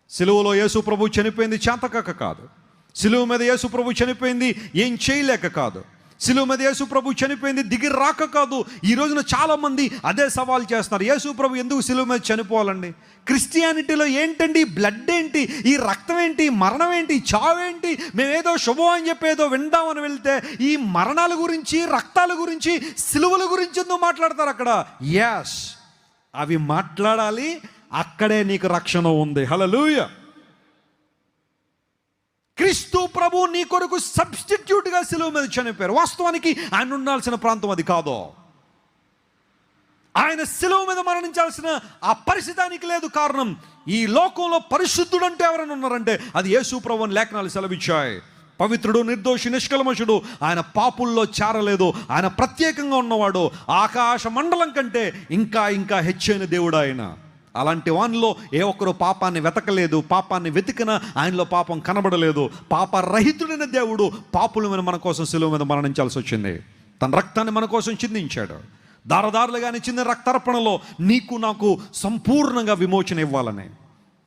సిలువలో యేసు ప్రభు చనిపోయింది చేతకాక కాదు. సిలువ మీద యేసు ప్రభు చనిపోయింది ఏం చేయలేక కాదు. సిలువ మీద యేసు ప్రభు చనిపోయింది దిగి రాక కాదు. ఈ రోజున చాలామంది అదే సవాల్ చేస్తున్నారు, యేసు ప్రభు ఎందుకు సిలువ మీద చనిపోవాలండి? క్రిస్టియానిటీలో ఏంటండి బ్లడ్ ఏంటి, ఈ రక్తం ఏంటి, మరణం ఏంటి, చావేంటి? మేమేదో శుభం అని చెప్పి ఏదో విందామని వెళ్తే ఈ మరణాల గురించి, రక్తాల గురించి, సిలువల గురించి ఎందుకు మాట్లాడతారు అక్కడ? ఎస్, అవి మాట్లాడాలి, అక్కడే నీకు రక్షణ ఉంది. హల్లెలూయా. క్రీస్తు ప్రభు నీ కొరకు సబ్స్టిట్యూట్గా సిలువ మీద చనిపోయారు. వాస్తవానికి ఆయన ఉండాల్సిన ప్రాంతం అది కాదు. ఆయన సిలువ మీద మరణించాల్సిన ఆ పరిస్థితానికి లేదు. కారణం, ఈ లోకంలో పరిశుద్ధుడు అంటే ఎవరైనా ఉన్నారంటే అది యేసు ప్రభు అని లేఖనాలు సెలవిచ్చాయి. పవిత్రుడు, నిర్దోషి, నిష్కల్మషుడు, ఆయన పాపుల్లో చేరలేదు. ఆయన ప్రత్యేకంగా ఉన్నవాడు. ఆకాశ మండలం కంటే ఇంకా ఇంకా హెచ్చైన దేవుడు ఆయన. అలాంటి వానిలో ఏ ఒక్కరు పాపాన్ని వెతకలేదు. పాపాన్ని వెతికినా ఆయనలో పాపం కనబడలేదు. పాపరహితుడైన దేవుడు పాపుల మీద మన కోసం సిలువ మీద మరణించాల్సి వచ్చింది. తన రక్తాన్ని మన కోసం చిందించాడు. దారదారులుగానే చిందిన రక్తార్పణలో నీకు నాకు సంపూర్ణంగా విమోచన ఇవ్వాలని.